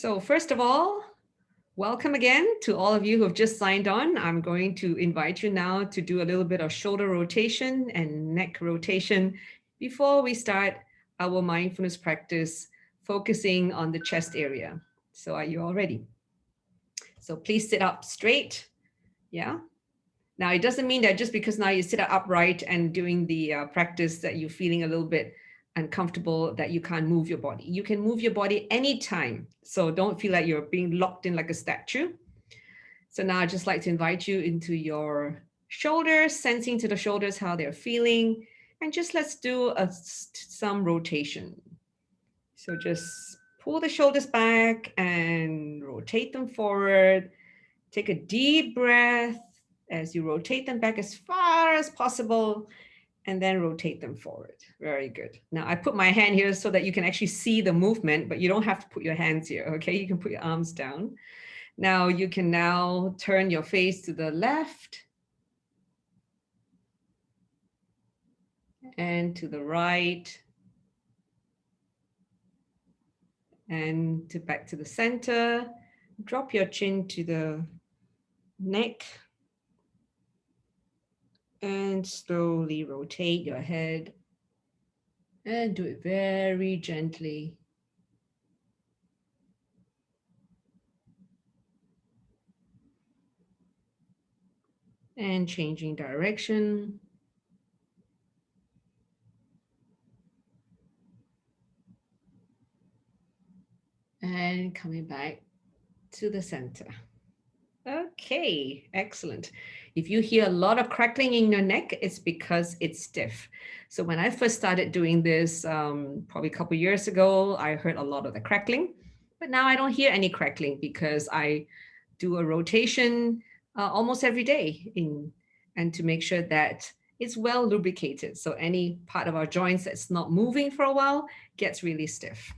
So first of all, welcome again to all of you who have just signed on. I'm going to invite you now to do a little bit of shoulder rotation and neck rotation before we start our mindfulness practice, focusing on the chest area. So are you all ready? So please sit up straight. Yeah. Now, it doesn't mean that just because now you sit up upright and doing the practice that you're feeling a little bit uncomfortable that you can't move your body. You can move your body anytime. So don't feel like you're being locked in like a statue. So now I'd just like to invite you into your shoulders, sensing to the shoulders how they're feeling. And just let's do some rotation. So just pull the shoulders back and rotate them forward. Take a deep breath as you rotate them back as far as possible, and then rotate them forward. Very good. Now I put my hand here so that you can actually see the movement, but you don't have to put your hands here, okay? You can put your arms down. Now you can now turn your face to the left and to the right and back to the center. Drop your chin to the neck and slowly rotate your head and do it very gently. And changing direction. And coming back to the center. Okay, excellent. If you hear a lot of crackling in your neck, it's because it's stiff. So when I first started doing this, probably a couple of years ago, I heard a lot of the crackling, but now I don't hear any crackling because I do a rotation almost every day and to make sure that it's well lubricated. So any part of our joints that's not moving for a while gets really stiff.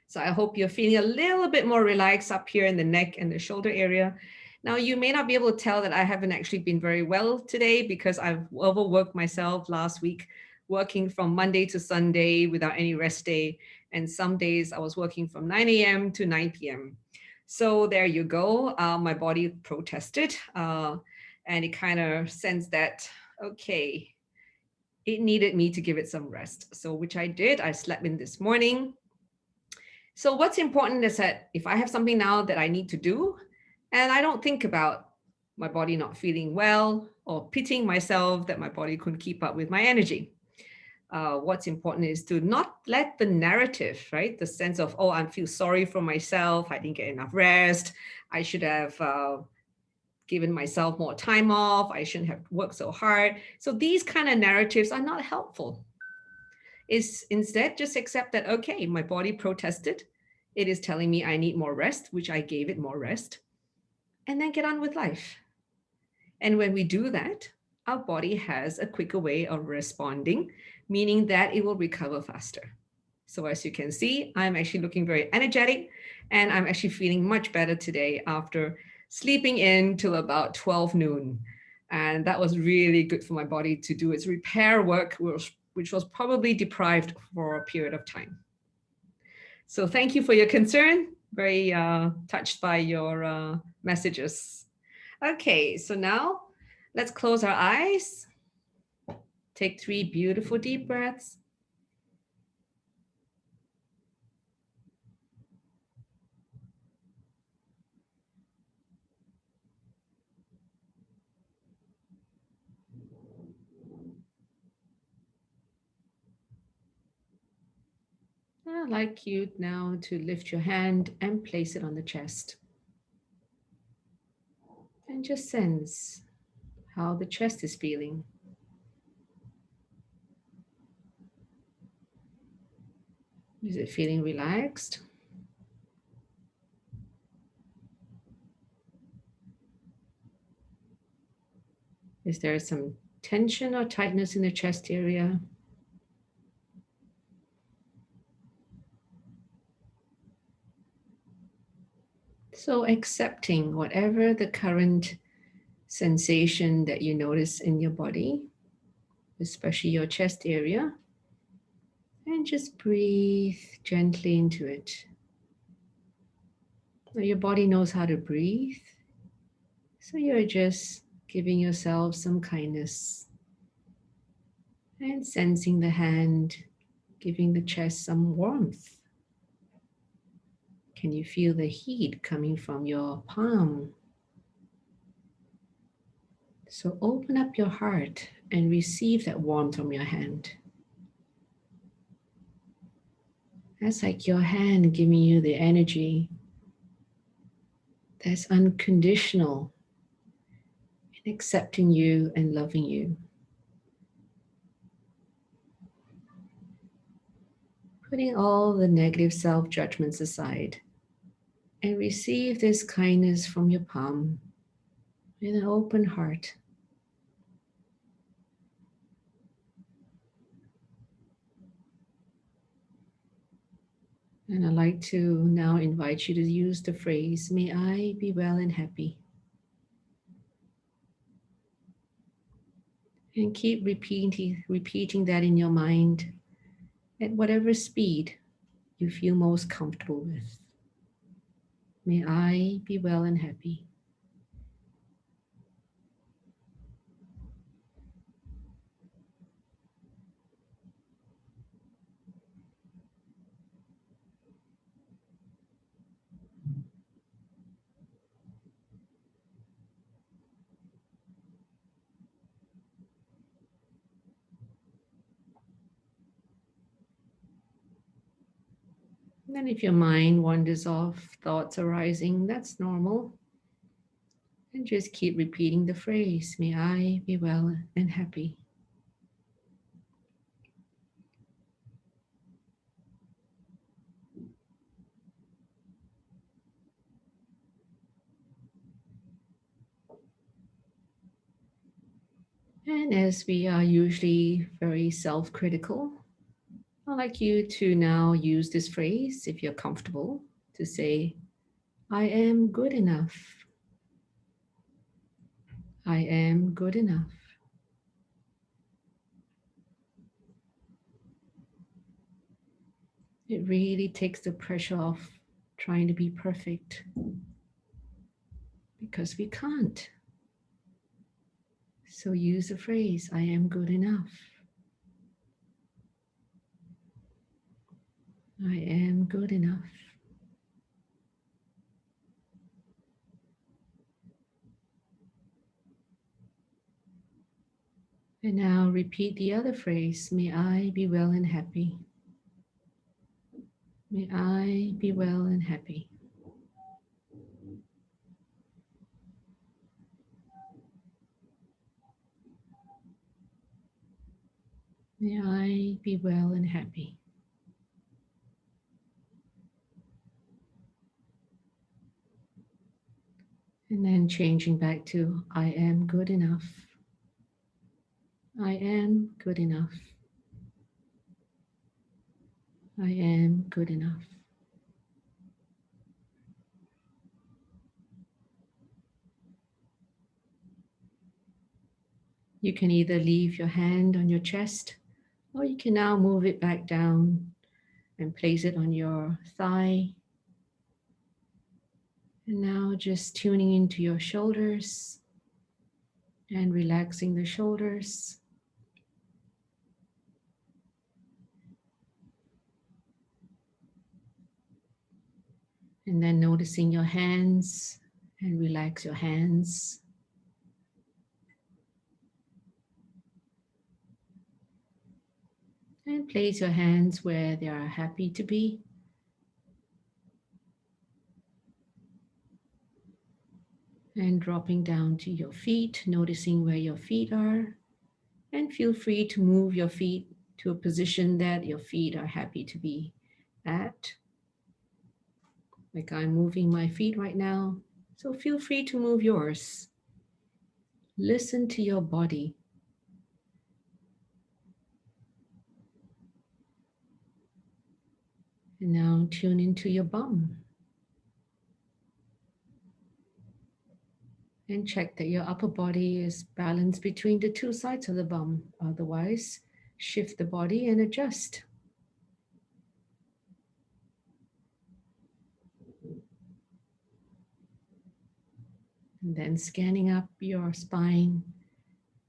So I hope you're feeling a little bit more relaxed up here in the neck and the shoulder area. Now, you may not be able to tell that I haven't actually been very well today because I've overworked myself last week, working from Monday to Sunday without any rest day. And some days I was working from 9 a.m. to 9 p.m. So there you go. My body protested and it kind of sensed that, okay, it needed me to give it some rest. So which I did. I slept in this morning. So what's important is that if I have something now that I need to do, and I don't think about my body not feeling well or pitying myself that my body couldn't keep up with my energy. What's important is to not let the narrative, right? The sense of, oh, I feel sorry for myself. I didn't get enough rest. I should have given myself more time off. I shouldn't have worked so hard. So these kind of narratives are not helpful. Is instead just accept that, okay, my body protested. It is telling me I need more rest, which I gave it more rest, and then get on with life. And when we do that, our body has a quicker way of responding, meaning that it will recover faster. So as you can see, I'm actually looking very energetic and I'm actually feeling much better today after sleeping in till about 12 noon. And that was really good for my body to do its repair work, which was probably deprived for a period of time. So thank you for your concern. Very touched by your messages. Okay, so now let's close our eyes. Take 3 beautiful deep breaths. I'd like you now to lift your hand and place it on the chest. And just sense how the chest is feeling. Is it feeling relaxed? Is there some tension or tightness in the chest area? So accepting whatever the current sensation that you notice in your body, especially your chest area, and just breathe gently into it. Now your body knows how to breathe. So you're just giving yourself some kindness and sensing the hand, giving the chest some warmth. Can you feel the heat coming from your palm? So open up your heart and receive that warmth from your hand. That's like your hand giving you the energy that's unconditional in accepting you and loving you. Putting all the negative self-judgments aside and receive this kindness from your palm with an open heart. And I'd like to now invite you to use the phrase, may I be well and happy. And keep repeating that in your mind at whatever speed you feel most comfortable with. May I be well and happy. And then if your mind wanders off, thoughts arising, that's normal. And just keep repeating the phrase, may I be well and happy. And as we are usually very self-critical, I'd like you to now use this phrase, if you're comfortable, to say, I am good enough. I am good enough. It really takes the pressure off trying to be perfect because we can't. So use the phrase, I am good enough. I am good enough. And now repeat the other phrase, may I be well and happy. May I be well and happy. May I be well and happy. And then changing back to I am good enough. I am good enough. I am good enough. You can either leave your hand on your chest or you can now move it back down and place it on your thigh. And now just tuning into your shoulders and relaxing the shoulders. And then noticing your hands and relax your hands. And place your hands where they are happy to be. And dropping down to your feet, noticing where your feet are. And feel free to move your feet to a position that your feet are happy to be at. Like I'm moving my feet right now. So feel free to move yours. Listen to your body. And now tune into your bum. And check that your upper body is balanced between the two sides of the bum. Otherwise, shift the body and adjust. And then scanning up your spine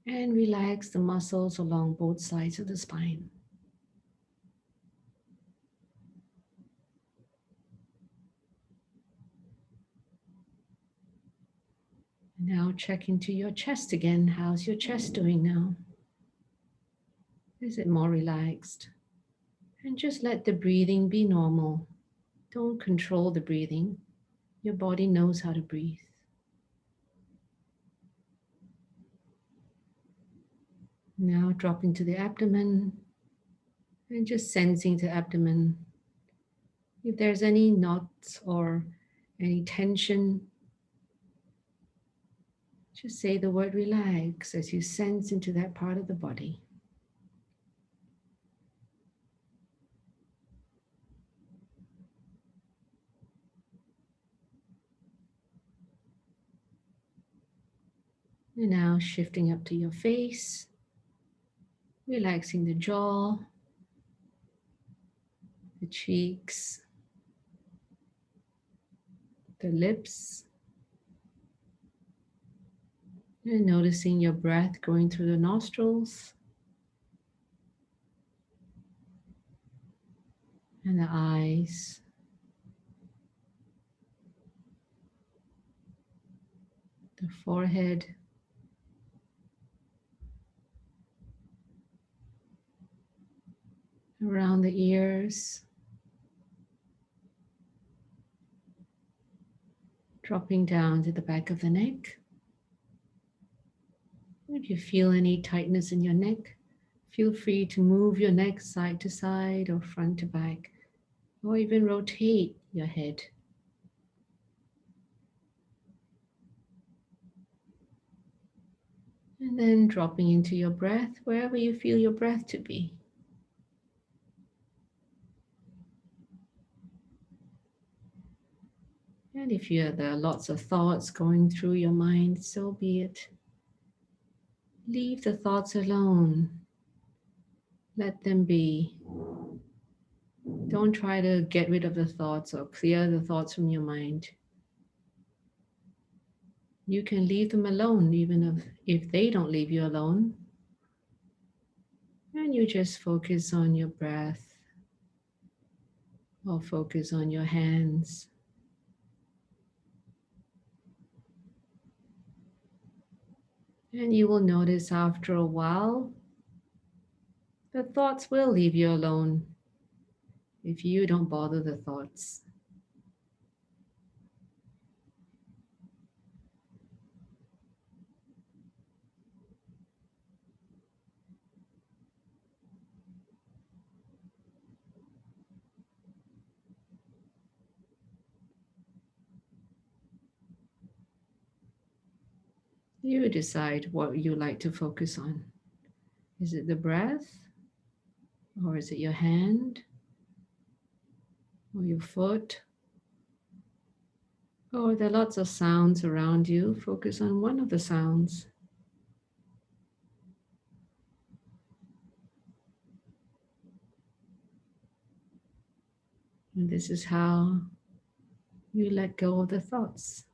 and relax the muscles along both sides of the spine. Now check into your chest again. How's your chest doing now? Is it more relaxed? And just let the breathing be normal. Don't control the breathing. Your body knows how to breathe. Now drop into the abdomen and just sensing the abdomen. If there's any knots or any tension, just say the word relax as you sense into that part of the body. And now shifting up to your face, relaxing the jaw, the cheeks, the lips, and noticing your breath going through the nostrils and the eyes, the forehead, around the ears, dropping down to the back of the neck. If you feel any tightness in your neck, feel free to move your neck side to side or front to back, or even rotate your head. And then dropping into your breath, wherever you feel your breath to be. And if there are lots of thoughts going through your mind, so be it. Leave the thoughts alone. Let them be. Don't try to get rid of the thoughts or clear the thoughts from your mind. You can leave them alone even if they don't leave you alone. And you just focus on your breath or focus on your hands. And you will notice after a while, the thoughts will leave you alone if you don't bother the thoughts. You decide what you like to focus on. Is it the breath? Or is it your hand? Or your foot? Or there are lots of sounds around you. Focus on one of the sounds. And this is how you let go of the thoughts.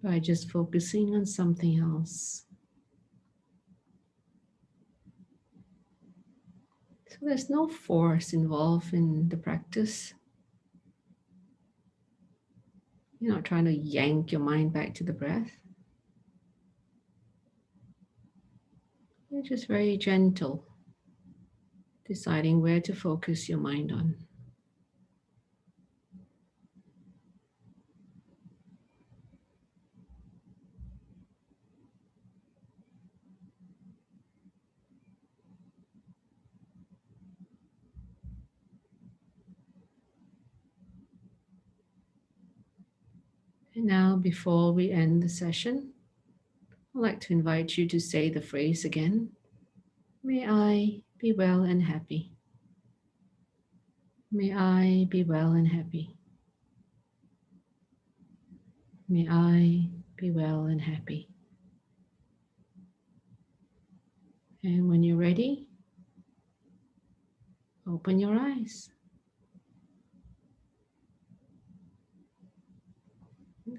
By just focusing on something else. So there's no force involved in the practice. You're not trying to yank your mind back to the breath. You're just very gentle, deciding where to focus your mind on. And now, before we end the session, I'd like to invite you to say the phrase again. May I be well and happy. May I be well and happy. May I be well and happy. And when you're ready, open your eyes.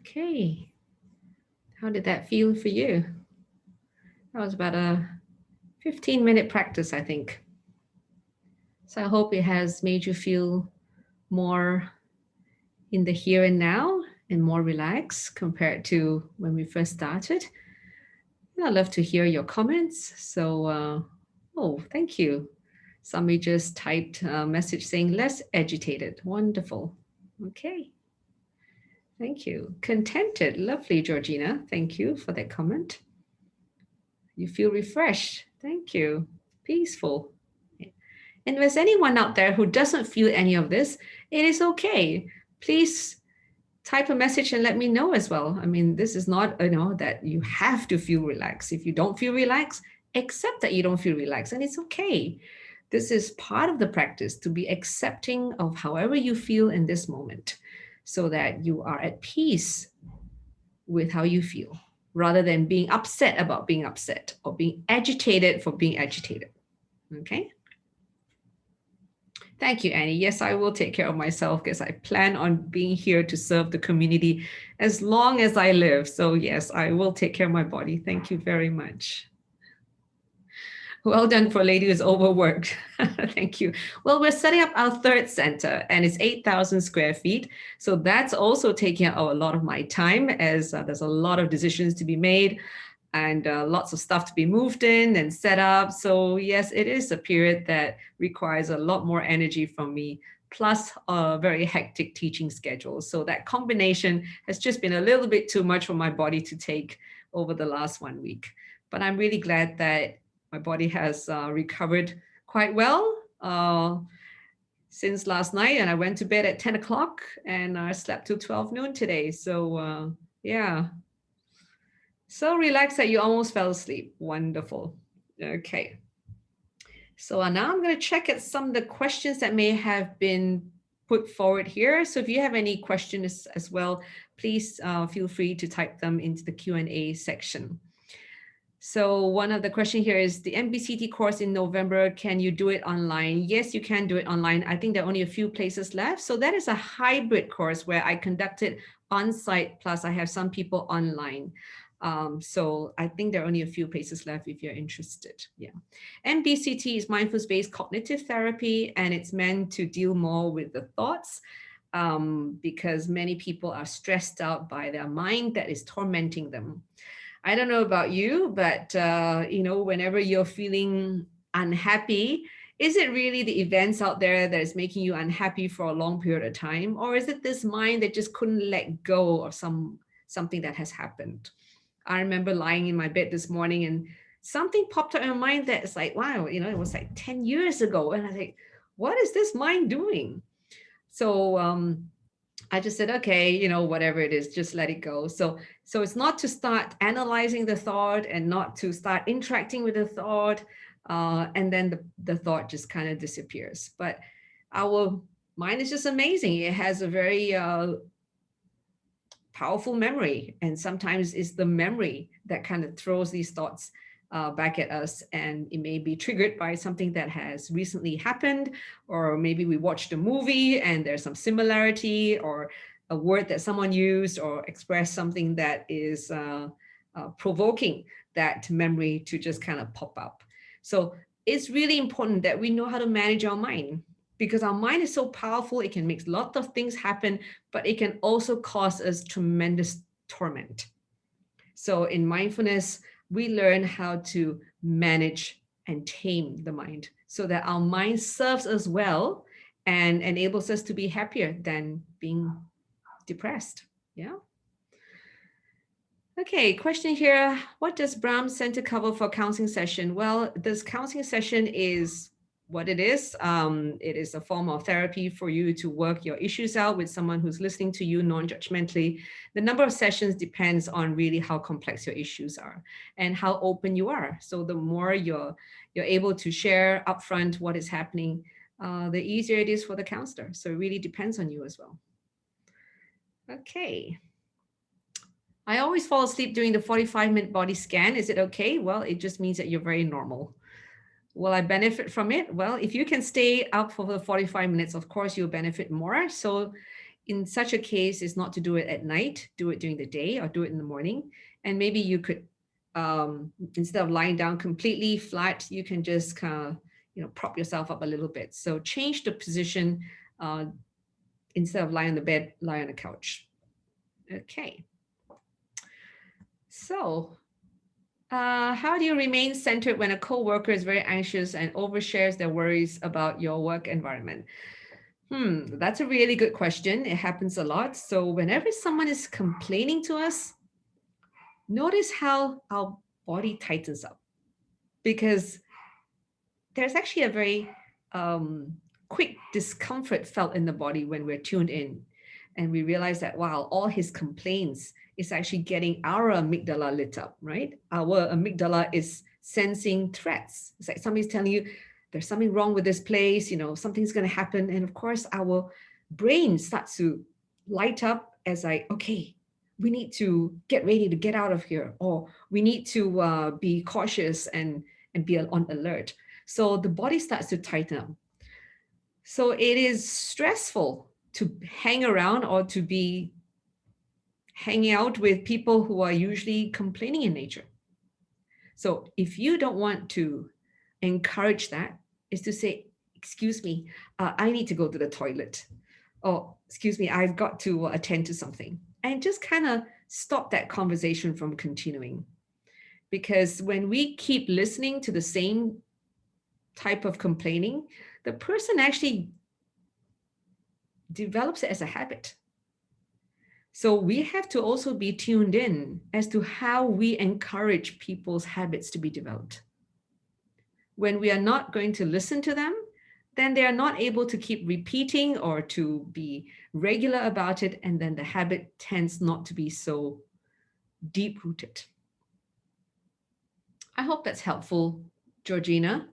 Okay. How did that feel for you? That was about a 15-minute practice, I think. So I hope it has made you feel more in the here and now and more relaxed compared to when we first started. And I'd love to hear your comments. So, oh, thank you. Somebody just typed a message saying less agitated. Wonderful. Okay. Thank you. Contented. Lovely, Georgina. Thank you for that comment. You feel refreshed. Thank you. Peaceful. And if there's anyone out there who doesn't feel any of this, it is okay. Please type a message and let me know as well. I mean, this is not, that you have to feel relaxed. If you don't feel relaxed, accept that you don't feel relaxed, and it's okay. This is part of the practice, to be accepting of however you feel in this moment, so that you are at peace with how you feel, rather than being upset about being upset or being agitated for being agitated. Okay? Thank you, Annie. Yes, I will take care of myself because I plan on being here to serve the community as long as I live. So yes, I will take care of my body. Thank you very much. Well done for a lady who's overworked. Thank you. Well, we're setting up our third center, and it's 8,000 square feet. So that's also taking up a lot of my time, as there's a lot of decisions to be made and lots of stuff to be moved in and set up. So yes, it is a period that requires a lot more energy from me, plus a very hectic teaching schedule. So that combination has just been a little bit too much for my body to take over the last 1 week. But I'm really glad that my body has recovered quite well since last night. And I went to bed at 10 o'clock and I slept till 12 noon today. So yeah. So relaxed that you almost fell asleep. Wonderful. Okay. So now I'm going to check at some of the questions that may have been put forward here. So if you have any questions as well, please feel free to type them into the Q&A section. So one of the questions here is the MBCT course in November, can you do it online? Yes, you can do it online. I think there are only a few places left. So that is a hybrid course where I conduct it on site, plus I have some people online. So I think there are only a few places left if you're interested. Yeah. MBCT is mindfulness-based cognitive therapy, and it's meant to deal more with the thoughts because many people are stressed out by their mind that is tormenting them. I don't know about you, but whenever you're feeling unhappy, is it really the events out there that is making you unhappy for a long period of time? Or is it this mind that just couldn't let go of something that has happened? I remember lying in my bed this morning and something popped up in my mind that is like, wow, it was like 10 years ago. And I was like, what is this mind doing? So I just said, okay, whatever it is, just let it go. So it's not to start analyzing the thought and not to start interacting with the thought. And then the thought just kind of disappears. But our mind is just amazing. It has a very powerful memory. And sometimes it's the memory that kind of throws these thoughts back at us, and it may be triggered by something that has recently happened, or maybe we watched a movie and there's some similarity, or a word that someone used or expressed something that is provoking that memory to just kind of pop up. So it's really important that we know how to manage our mind, because our mind is so powerful. It can make lots of things happen, but it can also cause us tremendous torment. So in mindfulness, we learn how to manage and tame the mind so that our mind serves us well and enables us to be happier than being depressed. Yeah. Okay, question here. What does Brahm Centre cover for counseling session? Well, this counseling session is what it is. It is a form of therapy for you to work your issues out with someone who's listening to you non-judgmentally. The number of sessions depends on really how complex your issues are and how open you are. So the more you're able to share upfront what is happening, the easier it is for the counselor. So it really depends on you as well. Okay. I always fall asleep during the 45-minute body scan. Is it okay? Well, it just means that you're very normal. Will I benefit from it? Well, if you can stay up for the 45 minutes, of course, you'll benefit more. So in such a case is not to do it at night, do it during the day or do it in the morning. And maybe you could, instead of lying down completely flat, you can just kind of, prop yourself up a little bit. So change the position. Instead of lying on the bed, lie on the couch. Okay. So how do you remain centered when a coworker is very anxious and overshares their worries about your work environment? That's a really good question. It happens a lot. So whenever someone is complaining to us, notice how our body tightens up, because there's actually a very quick discomfort felt in the body when we're tuned in. And we realize that, wow, all his complaints is actually getting our amygdala lit up, right? Our amygdala is sensing threats. It's like somebody's telling you there's something wrong with this place, something's going to happen. And of course, our brain starts to light up as like, okay, we need to get ready to get out of here, or we need to be cautious and be on alert. So the body starts to tighten up. So it is stressful to hang around or to be hanging out with people who are usually complaining in nature. So if you don't want to encourage that, is to say, excuse me, I need to go to the toilet. Or excuse me, I've got to attend to something. And just kind of stop that conversation from continuing. Because when we keep listening to the same type of complaining, the person actually develops it as a habit. So we have to also be tuned in as to how we encourage people's habits to be developed. When we are not going to listen to them, then they are not able to keep repeating or to be regular about it. And then the habit tends not to be so deep rooted. I hope that's helpful, Georgina.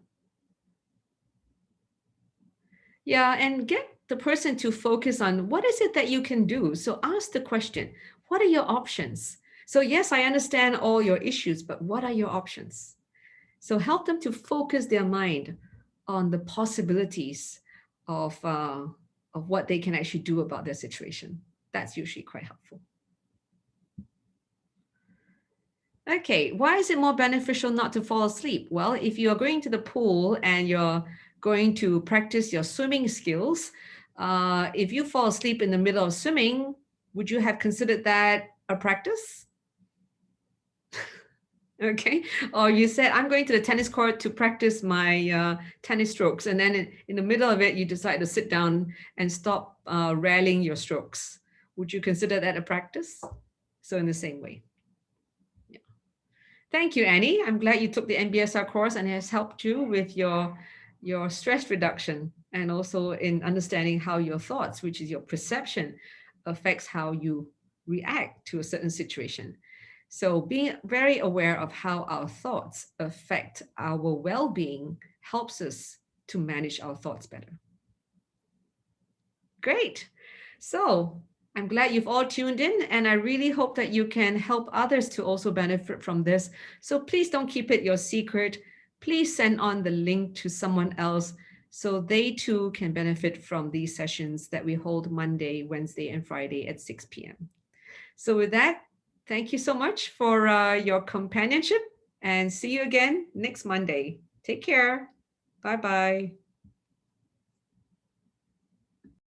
Yeah, and get the person to focus on what is it that you can do. So ask the question, what are your options? So yes, I understand all your issues, but what are your options? So help them to focus their mind on the possibilities of what they can actually do about their situation. That's usually quite helpful. Okay, why is it more beneficial not to fall asleep? Well, if you are going to the pool and you're going to practice your swimming skills, if you fall asleep in the middle of swimming, would you have considered that a practice? Okay. Or you said, I'm going to the tennis court to practice my tennis strokes. And then in the middle of it, you decide to sit down and stop rallying your strokes. Would you consider that a practice? So in the same way. Yeah. Thank you, Annie. I'm glad you took the MBSR course and it has helped you with your stress reduction and also in understanding how your thoughts, which is your perception, affects how you react to a certain situation. So being very aware of how our thoughts affect our well-being helps us to manage our thoughts better. Great. So I'm glad you've all tuned in, and I really hope that you can help others to also benefit from this. So please don't keep it your secret. Please send on the link to someone else so they too can benefit from these sessions that we hold Monday, Wednesday, and Friday at 6 p.m. So with that, thank you so much for your companionship, and see you again next Monday. Take care. Bye-bye.